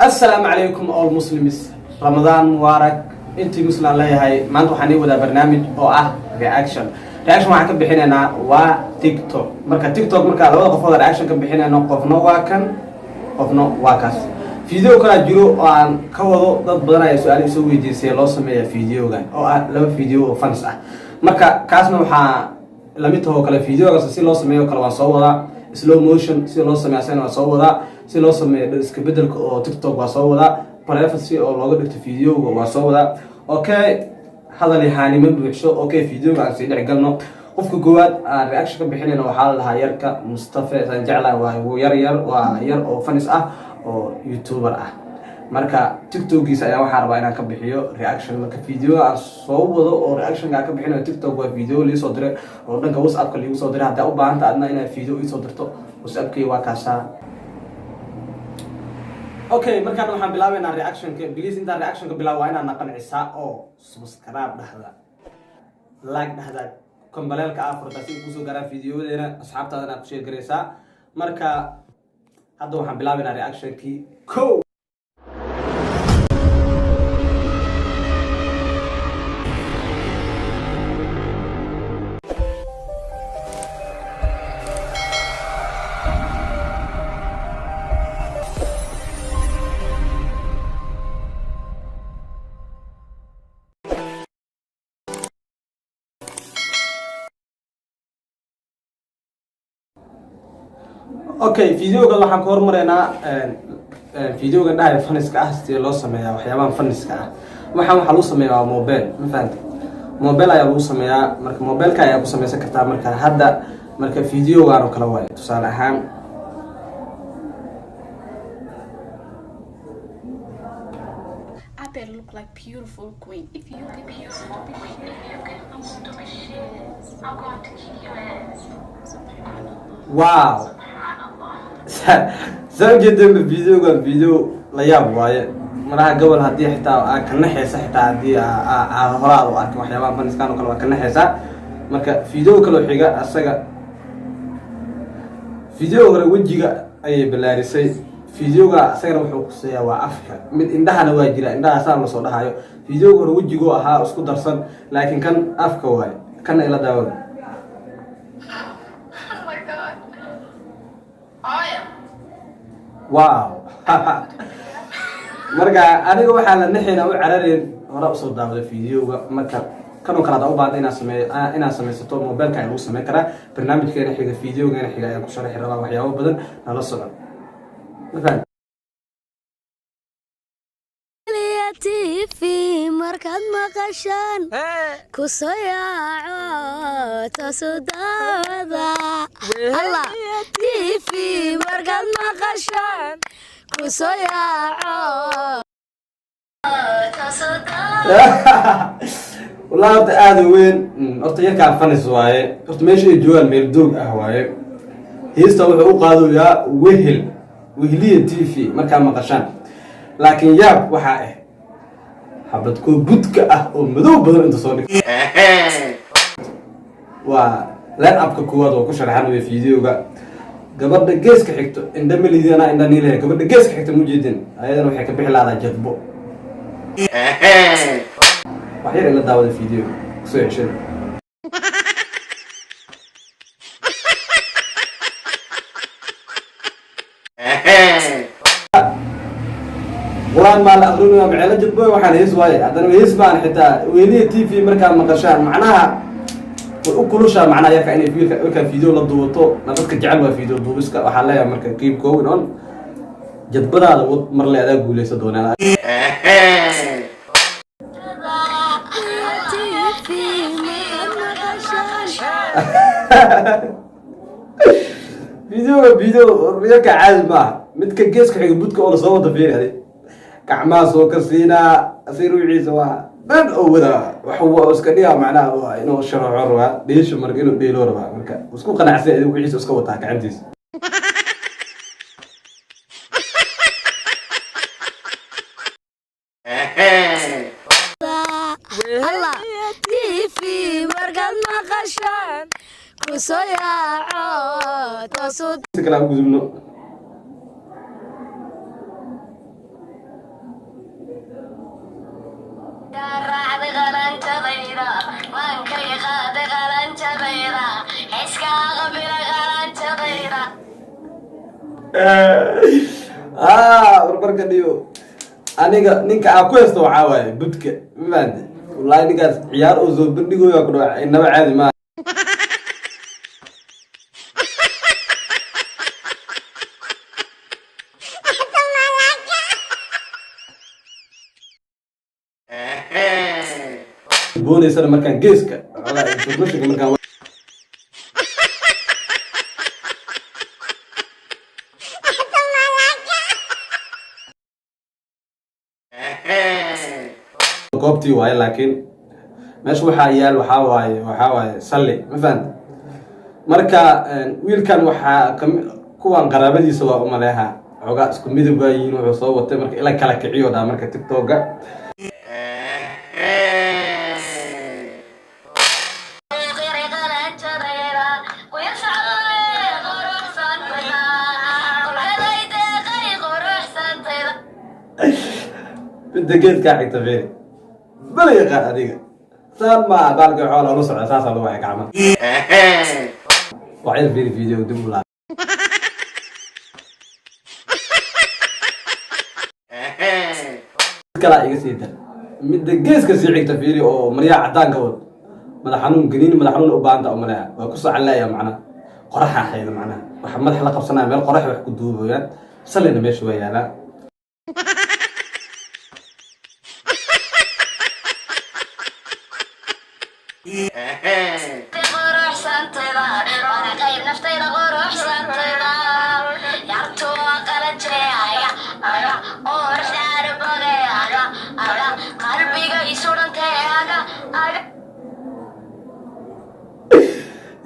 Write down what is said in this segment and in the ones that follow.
السلام عليكم all Muslims رمضان مبارك انتي مسلم الله يهي ما انتو حاني ودا برنامج او reaction waxaan ka bixinaynaa waa TikTok marka TikTok marka labada qof wada reaction ka bixinaynaa qofna waa kan qofna waa kaas video kala jiro oo aan ka wado dad badan ay su'aalo soo weydiisay loo sameeyo videogan oo laba video oo fans ah marka kaasna waxa la mid tahay kala videogaas si loo sameeyo kala waan soo wada slow motion si loo sameeyo asana waan soo wada si loo sameeyo iska bedelka oo TikTok waa soo wada privacy oo looga dhigto videoga waa soo wada okay هذا اللي هاني من بيحشو أوكي فيديو عن سيد عقلنا قف كواد رياكشن كبحنا وحال لها يركا مصطفى سنجعله وهو ير أو فنس أو يوتيوبر مركا تيك توك يسأل واحد ربعنا كبحيو رياكشن لك فيديو صوب أو رياكشن قاعد كبحنا تيك توك وفيديو اللي صدره ورنا كوس أب كل يصدره هذا أو بعند عندنا هنا فيديو يصدرته وسأب كي وكاسا اوكي markaan waxaan bilaabaynaa reaction ka please inta reaction ka bilaawaa inaan naqancisaa oo subscribe dhahda like dhahda kambalelka afarta si ku soo gaara fiidiyodeena asxaabtaadana ku share gareysaa marka hadda waxaan bilaabaynaa reaction ki ko اوكي فيديو قال waxaan ku hormareynaa fiidiyoga dhaay faniska ah si loo sameeyo waxyaabaha faniska ah waxa loo sameeyaa mobile ma fahanti mobile ayaa loo sameeyaa marka mobileka ayaa ku sameeysan kartaa marka hadda marka fiidiyoga oo kala way tusaale ahaan I look like beautiful queen. If you can be a stupid shit, you can do stupid shit. I'm going to kick your ass. Wow. سأجد الفيديو كان فيديو لا يابواي مرة قبل هدي حتى كنا حيسة حتى هدي هراء وأكو حيوان فنس كانوا كلوا كنا حيسة مرة فيديو كلوا حاجة أسرع فيديو غير وجهك أي بلارسي فيديو كا أسرع وحوسيا وعفك من عندها نواجرة عندها سام صورها هاي فيديو غير وجهك أها أسكت درسن لكن كان أفك واي كان إلى داود واو marka aniga waxa la nixina u cararin hore soo daawada fiidiyoga marka kanu kala daaw baad inaan sameysto mobilka ay lagu sameyn karaa barnaamijkeena xiga fiidiyogeena xiga ay ku sharaxi rabaa waxyaabo badan nala socon mafaan TV markaad maqashaan ku soo yaaco tasudada Allah TV markaad maqashaan ku soo yaaco tasudada والله هذا وين horta yarka fanis waaye horta meesha ay joogan meel doog ah waaye heesta wuxuu qaado yaa weheliye TV marka maqashaan laakiin yaab waxa ah حبت كل بدك ومذوب بدل أنت صادق. ولن أبقى كواد وكشر حنو في فيديو قبل دقيس كحكتو عندما اللي أنا عندني له قبل دقيس كحكتو موجودين أيضا وحكي بحلا على جذبه. وحير إلا داود الفيديو سوي شنو. قرآن ما الأغرون ومعلا جدبوه وحان يسواي عدنا يسمع حتى ويلي تي في مركان مقشان معناها وكلوشا معناها يركا إني فيك فيديو للضوطو نفتك جعلوا فيديو ضوبسك وحاليا مركا كيب كوين جدبنا هذا مرلي هذا قولي سدونا فيديو ريكا عازمة متك جيسك حق بودك ولا صوت فيه هذه كعماس وكسينا أصير وعيسى من أولا وحوا أسكنيها معناه إنه الشرع عروة ليش مرقينه بيلور بقى مركا وسكو قناع سيد وعيسى وسكوتها كعنديس الله TV markaad maqashaan ku soo yaaco tasud كلام جزمنا barbarka dhiyo aniga ninka aan ku haysto waxaa waaye budka mafahanti wallahi ninkaas ciyaar oo soo bandhigooya ku dhawac inaba caadi maaha boonaysana markaan geeska informationka markaan goobtii waaye laakiin meesha waxaa yaal waxaa waaye salli ma fahanta marka wiilkan waxaa kuwan qaraabadiisa waa u maleeha xoogaa isku midab waayiin wuxuu soo watay marka ila kala kiciyo dhaa marka tiktoka geedkaa xigta feeri bala yaqaan adiga saan maa baalka xoola ula socda saasaa lagu waaya gacmaha waxyar feeri video dib u laa kalaa iga sii dar midda geeska sii xigta feeri oo maryaa cadaanka wad madax xanuun ganiini madax xanuun u baahanta u maleeya waa ku socaleeya macnaha qoraxa hayda macnaha waxa madax la qabsanaya meel qorax wax ku duubayaan salina meesha waa yaalaa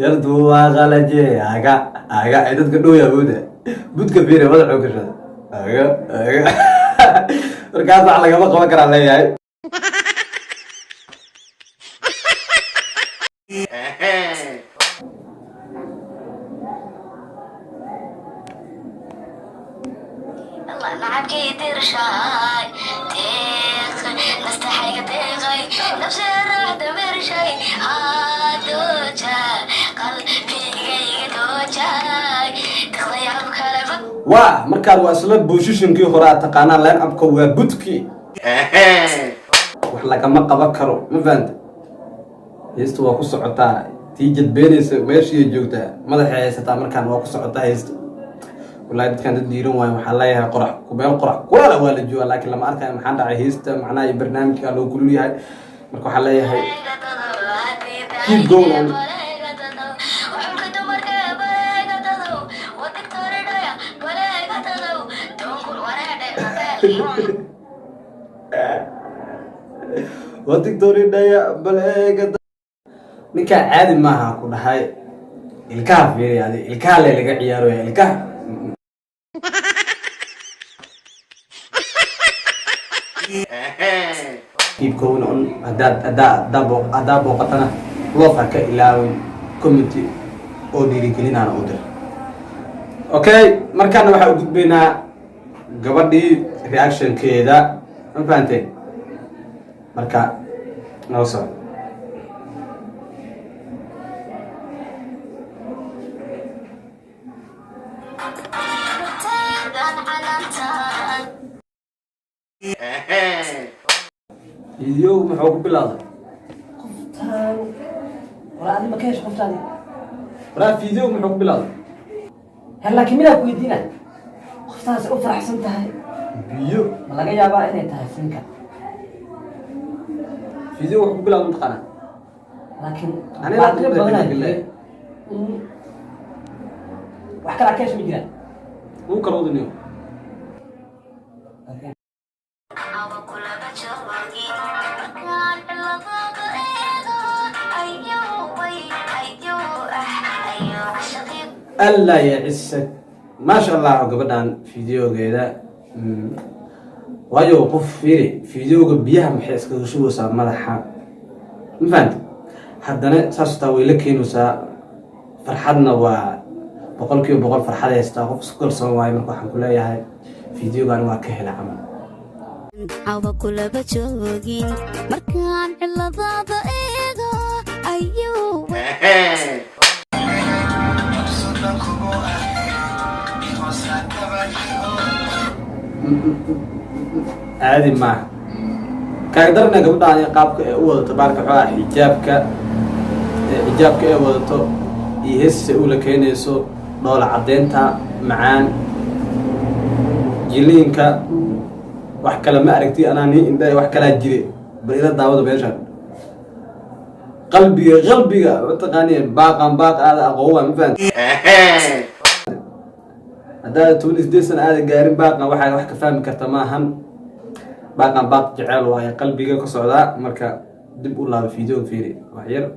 yardu waa qalaje aga ay dadka dhow yaabooda budka fiire madaxoo gashada aga markaas wax lagama qaban karaa leeyahay waa markaan waa isla booshishinkii hore aad taqaanaan line upka waa budkii wax lagama qaban karo ma fahanta heesta waa ku socotaa tii jadbeenaysa meeshii joogtaa madaxay haysataa markaan waa ku socotaa heesta wallahi dadkan dad dhiiran waayo waxaa leeyahay qorax meel qorax kulala waa la joogaa laakiin lama arkayo maxaan dhacay heesta macnaha iyo barnaamijka loo kulul yahay marka waxaa leeyahay keep going on watigtoridhaya baleega ninkaa caadi maaha ku dhahay ilkaha fiiriya adi ilkaha le laga ciyaaraya ilkaha keep going on haddaa booqatana loofa ka ilaawin community oo dhiirigelinaana u dir okay markaana waxaa u gudbaynaa gabadhii reactionkeeda ma fahanteen marka noo soo video muxuu ku bilowday qoftaan wala adima ka hesho qoftaan wala video muxuu ku bilowday هلا كمينا كويدينا قفتاس او فرحسن tahay biyo ma laga yaabaa inay tahay sinka video wuxuu ku bilowday taqana laakiin aniga la badanaa bilaa wax kala ka shaqo jiraan uu kala wadaniyo alla يعسك ما شاء الله gabadhan fiidiyogeeda waayo qof fiiri fiidiyowga biyaha maxay iskaga shubeysaa madaxa ma fahanta haddana saas taa way la keenaysaa farxadna waa 100% farxad haystaa qof isku kalsoon waayo marka waxaan ku leeyahay fiidiyowgan waa ka hela camal awa kulaba joogin markaan ciladaada eego ayuu عادي معه كاقدرنا قبل أن يقابك أول تبارك حوا حجابك أول تو يهس أول كينيسو نول عدينتا معان جلينك وحكى لما أركتي أنا ني إنداي وحكى لا جري بإذا داود بيشان قلبي وتقاني باق هذا أقوى مفان هذا تونس ديسن هذا قارين باقنا وحكى فاهم كرتماهن باق جعل وهي قلبي كسعداء مركا دب والله فيديو فيري وحير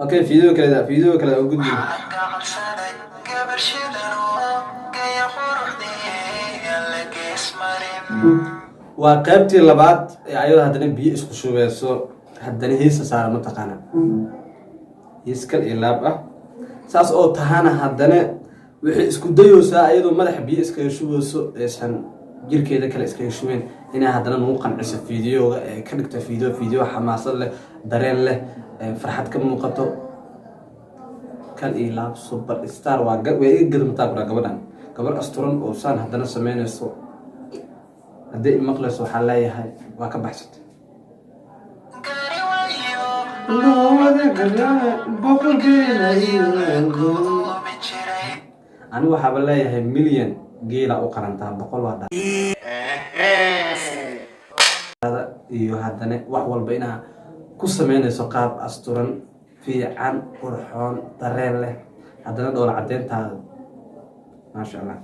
اوكي فيديو كذا وجود waa qaybtii labaad ee ayada haddana biyo isku shubeyso haddana heesa saara mataqaana hees kal iyo laab ah saas oo tahana haddana wixii isku dayoosaa ayadoo madaxa biyo iskaga shubeyso aysan jirkeeda kale iskaga shubeen inay haddana nagu qanciso fiidiyoga ee ka dhigta fiidiyo xamaasad leh dareen leh farxad ka muuqato kal iyo laab super star waa way iga gadmataa kura gabar asturan oo saan haddana sameynayso haddii maqlayso waxaa leeyahay waa ka baxsatay anigu waxaaba leeyahay milyan geela u qarantaa 100 waa iyo haddana wax walba inaa ku sameynayso qaab asturan fiican qurxoon dareen leh haddana dhoola cadeyntaada maasha allah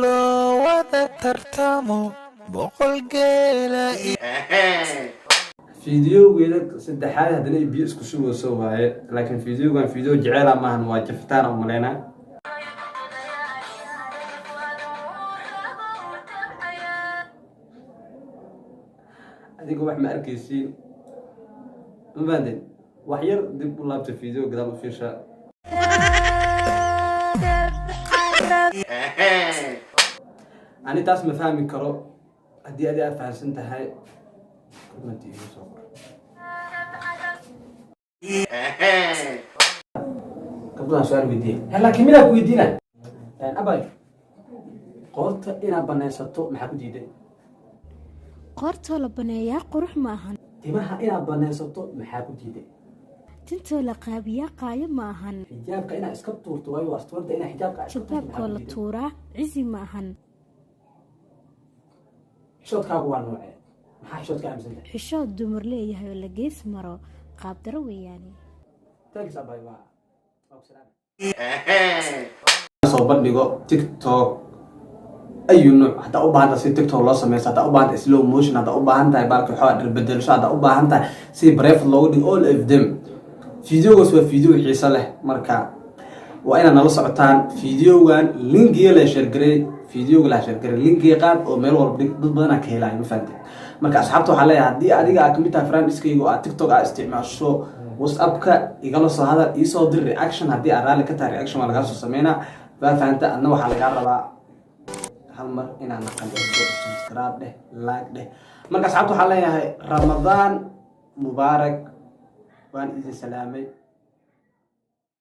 loo wada tartamo boqol geela fiidiyogeeda saddexaad haddana biyo isku shubeyso waaye laakiin fiidiyogan fiidiyo jecel maahan waa jaftaan oo maleynaa adiga wax ma arkaysiin mabandin wax yar dib u laabta fiidiyo gadaal u fiirsha أنا تاس مفهمي كرو أدي أفهم سنتهاي ما تيجي صبر قبل سؤال بدي هلا كمينا كويدينا أباي قلت إنا بنيستو محب جديد qoortoo la baneeyaa qurux maahan تماها إنا بنيستو محب جديد tintoo la qaabiyaa qaayo maahan حجابك إنا إسكبتور توي واستورد إنا حجابك jilbaabkoo la tuuraa cizi maahan شوت كابو نوعي ما شوت كام سنة xishood dumar leeyahay oo la gees maro qaab daro weeyaane تاكس أباي با soo bandhigo TikTok أي نوع حتى أبغى سي تيك توك لو سميس حتى أبغى سلو موشن حتى أبغى أنت بالك حوار بدل شو حتى أبغى أنت سي بريف لودي all of them فيديو وسوى فيديو حيصل له مركا وأنا نلص عطان فيديو وان لينك يلا شرقري فيديو لا شرقري لينك يقاد أو ميل والبديك ضد بدنا كهلاي مفهمت مركا أصحابته حاليا هدي أديك أكملتها فران إسكيجو تيك توك استعمال شو واتسابك يقلص هذا يصور رياكشن هدي أرى لك ترى رياكشن ولا قصص سمينا فهمت أنه وحلا قربا hal mar inaan naqanto subscribe deh like deh marka asxaabtu waxaa leeyahay ramadaan mubaarak waan idin salaamay